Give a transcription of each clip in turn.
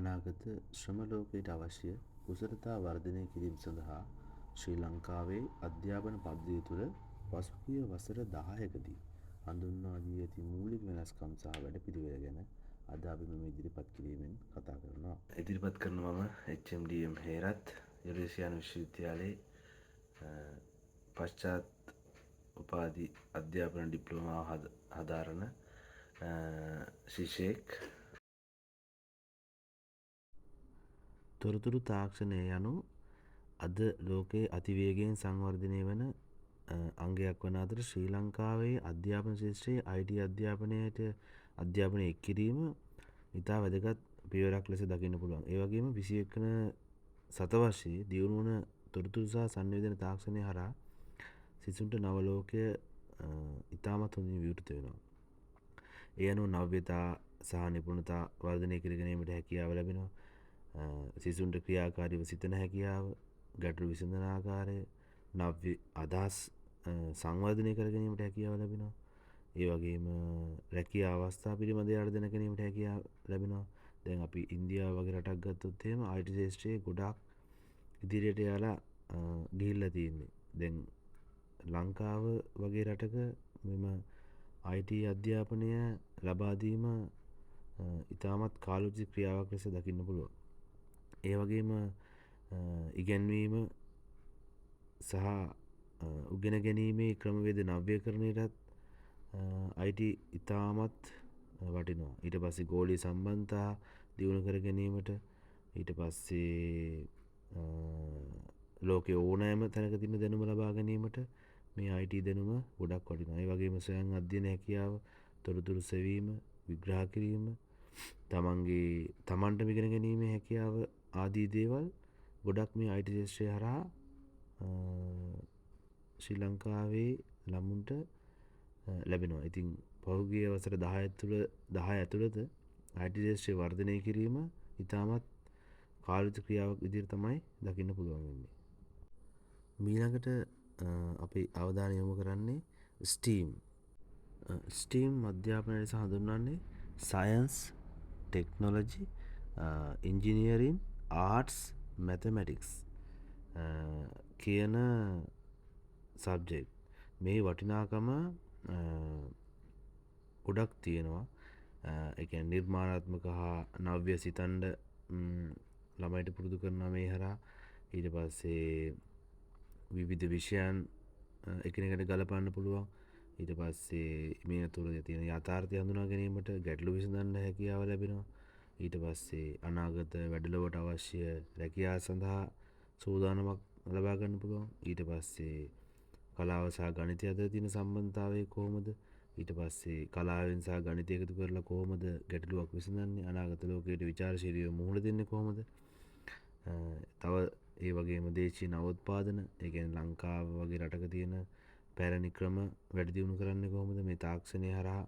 අනාගත ශ්‍රම ලෝකයට අවශ්‍ය කුසලතා වර්ධනය කිරීම සඳහා ශ්‍රී ලංකාවේ අධ්‍යාපන පද්ධතිය තුළ පසුගිය වසර 10කදී හඳුන්වා දී ඇති මූලික වෙනස්කම් සහ වැඩපිළිවෙළ ගැන අද අපි මෙම ඉදිරිපත් කිරීමෙන් කතා කරනවා. ඉදිරිපත් කරන මම HMDM හේරත් යුරේසියානු විශ්වවිද්‍යාලයේ පශ්චාත් උපාධි අධ්‍යාපන ඩිප්ලෝමාව හදාරන ශිෂ්‍යයෙක්. තොරතුරු තාක්ෂණය යනු අද ලෝකයේ අතිවේගයෙන් සංවර්ධනය වන අංගයක් වන අතර ශ්‍රී ලංකාවේ අධ්‍යාපන ශාස්ත්‍රයේ IT අධ්‍යාපනය එක් කිරීම ඉතා වැදගත් පියවරක් ලෙස දකින්න පුළුවන්. ඒ වගේම 21 වන සතවර්ෂයේ දියුණු වන තොරතුරු සහ සංවේදන තාක්ෂණය හරහා සිසුන්ට නව ලෝකය ඉතාමත් හොඳින් විවෘත වෙනවා. ඒ අනුව නව්‍යතා සහ නිපුණතා වර්ධනය කර ගැනීමට හැකියාව ලැබෙනවා. සිසුන්ට ක්‍රියාකාරීව සිතන හැකියාව, ගැටලු විසඳන ආකාරය, නව්‍ය අදහස් සංවර්ධනය කර ගැනීමට හැකියාව ලැබෙනවා. ඒ වගේම රැකියා අවස්ථා පිළිබඳ යාට දැන ගැනීමට හැකියාව ලැබෙනවා. දැන් අපි ඉන්දියාව වගේ රටක් ගත්තොත් එහෙම IT ශාස්ත්‍රයේ ගොඩාක් ඉදිරියට යලා ගිහිල්ලා තියෙන්නේ. දැන් ලංකාව වගේ රටක මෙම IT අධ්‍යාපනය ලබා දීම ඉතාමත් කාලෝචිත ක්‍රියාවක් ලෙස දකින්න පුළුවන්. ඒ වගේම ඉගැන්වීම සහ උගෙන ගැනීමේ ක්‍රමවේද නව්‍යකරණයටත් IT ඉතාමත් වටිනවා. ඊට පස්සේ ගෝලීය සම්බන්ධතා දියුණු කර ගැනීමට, ඊට පස්සේ ලෝකයේ ඕනෑම තැනක තියෙන දැනුම ලබා ගැනීමට මේ IT දැනුම ගොඩක් වටිනවා. ඒ වගේම ස්වයං අධ්‍යයන හැකියාව, තොරතුරු සෙවීම, විග්‍රහ කිරීම, තමන්ට ඉගෙන ගැනීමේ හැකියාව ආදී දේවල් ගොඩක් මේ IT ශාස්ත්‍රය හරහා ශ්‍රී ලංකාවේ ළමුන්ට ලැබෙනවා. ඉතින් පහුගිය වසර 10 ඇතුළත IT ශාස්ත්‍රය වර්ධනය කිරීම ඉතාමත් කාලෝචිත ක්‍රියාවක් විදිහට තමයි දකින්න පුළුවන් වෙන්නේ. ඊළඟට අපි අවධානය යොමු කරන්නේ STEAM. STEAM අධ්‍යාපනය ලෙස හඳුන්වන්නේ Science, Technology, Engineering, Arts, Mathematics කියන සබ්ජෙක්ට්. මේ වටිනාකම ගොඩක් තියෙනවා. ඒ කියන්නේ නිර්මාණාත්මක හා නව්‍ය සිතන්න ළමයිට පුරුදු කරනවා මේ හරහා. ඊට පස්සේ විවිධ විෂයන් එකිනෙකට ගලපන්න පුළුවන්. ඊට පස්සේ මේ තුළ තියෙන යථාර්ථය හඳුනා ගැනීමට, ගැටලු විසඳන්න හැකියාව ලැබෙනවා. ඊට පස්සේ අනාගත වැඩලොවට අවශ්‍ය රැකියාව සඳහා සූදානමක් ලබා ගන්න පුළුවන්. ඊට පස්සේ කලාව සහ ගණිතය අතර තියෙන සම්බන්ධතාවය කොහොමද? ඊට පස්සේ කලාවෙන් සහ ගණිතය එකතු කරලා කොහොමද ගැටලුවක් විසඳන්නේ? අනාගත ලෝකයට විචාරශීලීව මුහුණ දෙන්නේ කොහොමද? තව ඒ වගේම දේශීය නවෝත්පාදන, ඒ කියන්නේ ලංකාව වගේ රටක තියෙන පැරණි ක්‍රම වැඩි දියුණු කරන්නේ කොහොමද? මේ තාක්ෂණය හරහා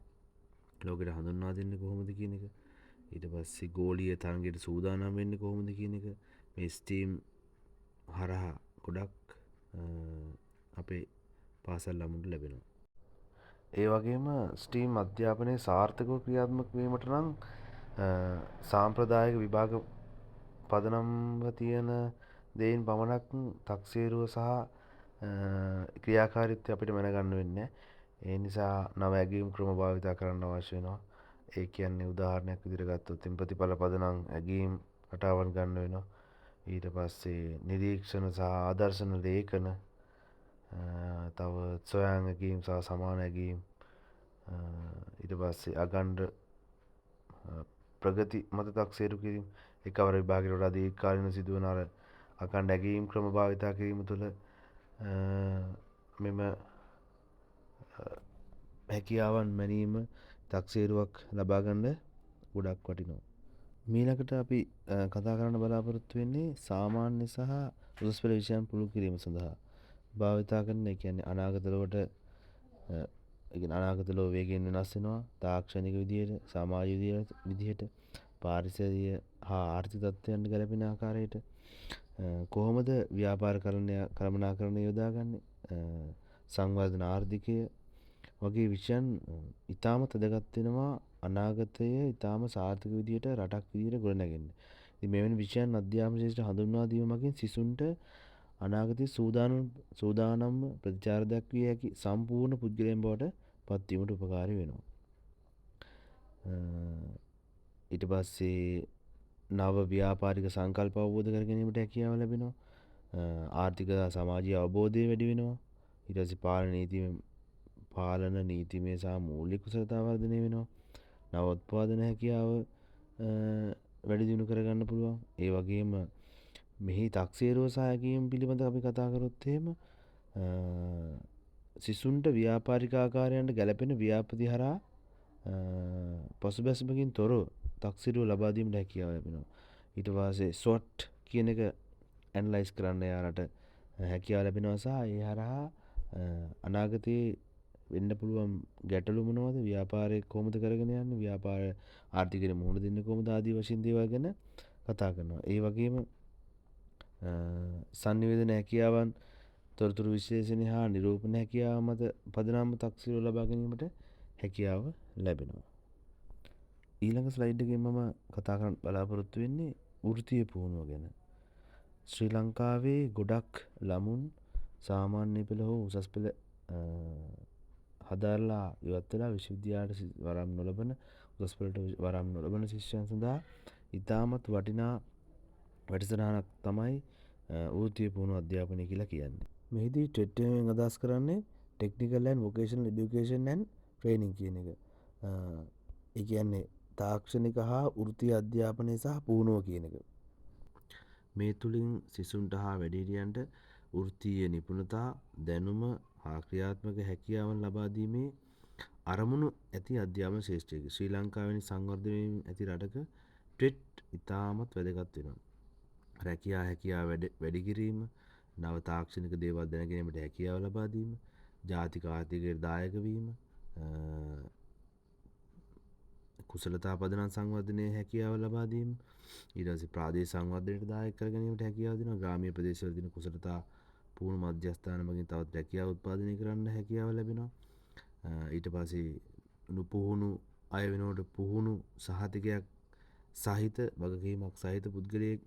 ලෝකෙට හඳුන්වා දෙන්නේ කොහොමද කියන එක. ඊට පස්සේ ගෝලීය තරඟයට සූදානම් වෙන්නේ කොහොමද කියන එක මේ STEAM හරහා ගොඩක් අපේ පාසල් ළමුන්ට ලැබෙනවා. ඒ වගේම STEAM අධ්‍යාපනයේ සාර්ථකව ක්‍රියාත්මක වීමට නම් සාම්ප්‍රදායික විභාග පදනම්ව තියෙන දෙයින් පමණක් තක්සේරුව සහ ක්‍රියාකාරීත්වය අපිට මැනගන්න වෙන්නේ. ඒ නිසා නව ඇගයීම් ක්‍රම භාවිතා කරන්න අවශ්‍ය වෙනවා. ඒ කියන්නේ උදාහරණයක් විදිහට ගත්තොත් ප්‍රතිඵල පදනම් ඇගීම් රටාවන් ගන්න වෙනවා. ඊට පස්සේ නිරීක්ෂණ සහ ආදර්ශන ලේඛන, තව සොයාන් ඇගීම් සහ සමාන ඇගීම්, ඊට පස්සේ අගණ්ඩ ප්‍රගති මත තක්සේරු කිරීම, එකවර විභාගයට වඩා දීර්ඝකාලීනව සිදුවන අර අඛණ්ඩ ඇගීම් ක්‍රම භාවිතා කිරීම තුළ මෙම හැකියාවන් මැනීම තක්සේරුවක් ලබා ගන්න ගොඩක් වටිනවා. ඊළඟට අපි කතා කරන්න බලාපොරොත්තු වෙන්නේ සාමාන්‍ය සහ උසස් පෙළ විෂයන් පුළුල් කිරීම සඳහා භාවිතා කරන, ඒ කියන්නේ අනාගත ලෝක වේගයෙන් වෙනස් වෙනවා. තාක්ෂණික විදියට, සමාජ විදියට, පාරිසරික හා ආර්ථික තත්ත්වයන්ට ගැලපෙන ආකාරයට කොහොමද ව්‍යාපාර කළමනාකරණය යොදාගන්නේ, සංවර්ධන ආර්ථිකය වගේ විෂයන් ඉතාමත් වැදගත් වෙනවා අනාගතයේ ඉතාම සාර්ථක විදියට රටක් විදියට ගොඩනැගෙන්න. මෙවැනි විෂයන් අධ්‍යාපන ශිෂ්ට හඳුන්වා දීම මගින් සිසුන්ට අනාගතයේ සූදානම් ප්‍රතිචාර දක්විය හැකි සම්පූර්ණ පුද්ගලයන් බවට පත්වීමට උපකාරී වෙනවා. ඊට පස්සේ නව ව්‍යාපාරික සංකල්ප අවබෝධ කර ගැනීමට හැකියාව ලැබෙනවා. ආර්ථික සමාජීය අවබෝධය වැඩි වෙනවා. ඊට පස්සේ පාලන නීතිමය සහ මූලික කුසලතා වර්ධනය වෙනවා. නව උත්පාදන හැකියාව වැඩි දියුණු කරගන්න පුළුවන්. ඒ වගේම මෙහි තක්සේරුව සහ හැකියීම් පිළිබඳව අපි කතා කරොත් එහෙම සිසුන්ට ව්‍යාපාරික ආකාරයන්ට ගැළපෙන ව්‍යාපෘති හරහා පසුබැසීමකින් තොරව තක්සේරුව ලබා දීමට හැකියාව ලැබෙනවා. ඊට පස්සේ SWOT කියන එක ඇනලයිස් කරන්න යාලට හැකියාව ලැබෙනවා සහ ඒ හරහා අනාගතයේ වෙන්න පුළුවන් ගැටලු මොනවද, ව්‍යාපාරය කොහොමද කරගෙන යන්නේ, ව්‍යාපාර ආර්ථිකයට මුහුණ දෙන්නේ කොහොමද ආදී වශයෙන් දේවල් ගැන කතා කරනවා. ඒ වගේම සංනිවේදන හැකියාවන්, තොරතුරු විශ්ලේෂණය හා නිරූපණ හැකියාව මත පදනම්ව තක්සේරුව ලබා ගැනීමට හැකියාව ලැබෙනවා. ඊළඟ ස්ලයිඩ් එකෙන් මම කතා කරන්න බලාපොරොත්තු වෙන්නේ වෘත්තීය පුහුණුව ගැන. ශ්‍රී ලංකාවේ ගොඩක් ළමුන් සාමාන්‍ය පෙළ හෝ උසස් පෙළ හදාරලා ඉවත් වෙලා විශ්වවිද්‍යාලයට වරම් නොලබන, උසස් පෙළට වරම් නොලබන ශිෂ්‍යයන් සඳහා ඉතාමත් වටිනා වැඩසටහනක් තමයි වෘත්තීය පුහුණුව අධ්‍යාපනය කියලා කියන්නේ. මෙහිදී ටෙට් එකෙන් අදහස් කරන්නේ technical and vocational education and training කියන එක. ඒ කියන්නේ තාක්ෂණික හා වෘත්තීය අධ්‍යාපනය සහ පුහුණුව කියන එක. මේ තුලින් සිසුන්ට හා වැඩිහිටියන්ට වෘත්තීය නිපුණතා, දැනුම හා ක්‍රියාත්මක හැකියාවන් ලබා දීමේ අරමුණු ඇති අධ්‍යාපන ශාස්ත්‍රයක ශ්‍රී ලංකාව වැනි සංවර්ධනයෙන් ඇති රටක ටෙට් ඉතාමත් වැදගත් වෙනවා. හැකියාව වැඩි කිරීම, නව තාක්ෂණික දේවල් දැන ගැනීමට හැකියාව ලබා දීම, ජාතික ආර්ථිකයට දායක වීම, කුසලතා පදනම් සංවර්ධනයේ හැකියාව ලබා දීම, ඊට පස්සේ ප්‍රාදේශීය සංවර්ධනයට දායක කර ගැනීමට හැකියාව දෙනවා. ග්‍රාමීය ප්‍රදේශවල තියෙන කුසලතා පුහුණු මධ්‍යස්ථාන මගින් තවත් හැකියාව උත්පාදනය කරන්න හැකියාව ලැබෙනවා. ඊට පස්සේ නුපුහුණු අය වෙනුවට පුහුණු සහතිකයක් සහිත වගකීමක් සහිත පුද්ගලයෙක්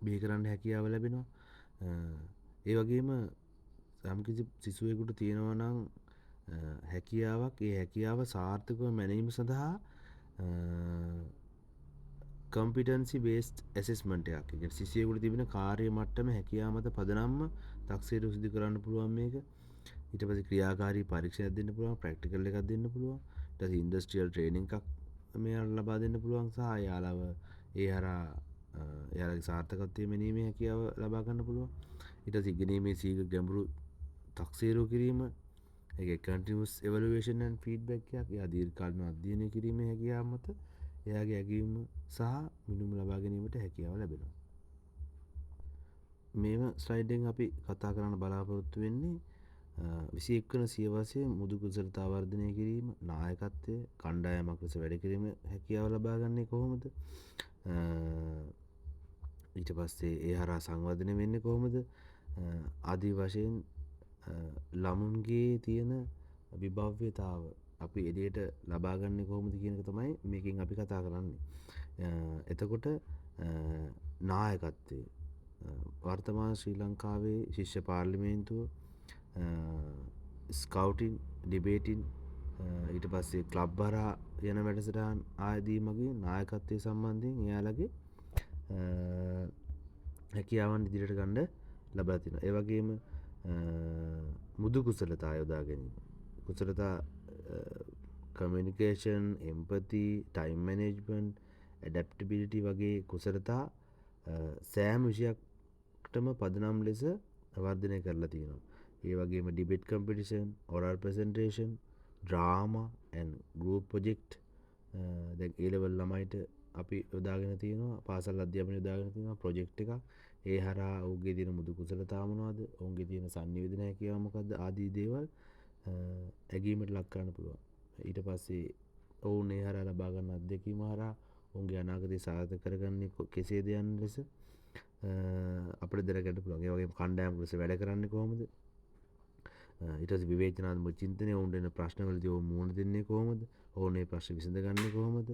බිහි කරන්න හැකියාව ලැබෙනවා. ඒ වගේම යම්කිසි සිසුවෙකුට තියෙනවා නම් හැකියාවක්, ඒ හැකියාව සාර්ථකව මැනීම සඳහා කම්පිටන්සි බේස්ඩ් ඇසෙස්මන්ට් එකක්. ඒ කියන්නේ සිසුවෙකුට තිබෙන කාර්ය මට්ටම හැකියාව මත පදනම්ව තක්සේරු සිදු කරන්න පුළුවන් මේක. ඊට පස්සේ ක්‍රියාකාරී පරීක්ෂණයක් දෙන්න පුළුවන්, ප්‍රැක්ටිකල් එකක් දෙන්න පුළුවන්. ඊට පස්සේ ඉන්ඩස්ට්‍රියල් ට්‍රේනින්ග් එකක් මෙයාට ලබා දෙන්න පුළුවන් සහ යාළව ඒ හරහා එයාලගේ සාර්ථකත්වය මැනීමේ හැකියාව ලබා ගන්න පුළුවන්. ඊට පස්සේ ඉගෙනීමේ සීඝ්‍ර ගැඹුරු තක්සේරු කිරීම, ඒක කන්ටිනියස් එවලුවේෂන් ඇන්ඩ් ෆීඩ්බැක් එකක්. එයා දීර්ඝකාලීන අධ්‍යයනය කිරීමේ හැකියාව මත එයාගේ ඇගයීම සහ මිනුම ලබා ගැනීමට හැකියාව ලැබෙනවා. මේම ස්ලයිඩ් එකෙන් අපි කතා කරන්න බලාපොරොත්තු වෙන්නේ 21 වන සියවසේ මුදු කුසලතා වර්ධනය කිරීම, නායකත්වය, කණ්ඩායමක් ලෙස වැඩ කිරීම හැකියාව ලබා ගන්නේ කොහොමද? ඊට පස්සේ ඒ හරහා සංවර්ධනය වෙන්නේ කොහොමද? ආදී වශයෙන් ළමුන්ගේ තියෙන විභව්‍යතාව අපි එළියට ලබා ගන්නේ කොහොමද කියන එක තමයි මේකෙන් අපි කතා කරන්නේ. එතකොට නායකත්වය වර්තමාන ශ්‍රී ලංකාවේ ශිෂ්‍ය පාර්ලිමේන්තුව, ස්කවුටින්, ඩිබේටින්, ඊට පස්සේ ක්ලබ් හරහා යන වැඩසටහන් ආදී මගින් නායකත්වයේ සම්බන්ධයෙන් එයාලගේ හැකියාවන් ඉදිරියට ගන්න ලබා තිනවා. ඒ වගේම මුදු කුසලතා යොදා ගැනීම. කුසලතා කමියුනිකේෂන්, එම්පති, ටයිම් මැනේජ්මන්ට්, ඇඩැප්ටබිලිටි වගේ කුසලතා සෑම විෂයකටම පදනම් ලෙස වර්ධනය කරලා තියෙනවා. ඒ වගේම debate competition, oral presentation, drama and group project දැන් ඒ ලෙවල් ළමයිට අපි යොදාගෙන තියෙනවා, පාසල් අධ්‍යාපනය යොදාගෙන තියෙනවා ප්‍රොජෙක්ට් එකක්. ඒ හරහා ඔවුන්ගේ තියෙන මුදු කුසලතා මොනවද, ඔවුන්ගේ තියෙන සංනිවේදන හැකියාව මොකද්ද ආදී දේවල් ඇගීමට ලක් කරන්න පුළුවන්. ඊට පස්සේ ඔවුන් ඒ හරහා ලබා ගන්න අත්දැකීම හරහා ඔවුන්ගේ අනාගතය සාර්ථක කරගන්නේ කෙසේද යන ලෙස අපිට දැනගන්න පුළුවන්. ඒ වගේම කණ්ඩායම් ලෙස වැඩ කරන්නේ කොහොමද? ඊට පස්සේ විවේචනාත්මක චින්තනය, ඔවුන්ට එන ප්‍රශ්න වලදී ඔවුන් මුහුණ දෙන්නේ කොහොමද? ඔවුන් මේ ප්‍රශ්න විසඳගන්නේ කොහොමද?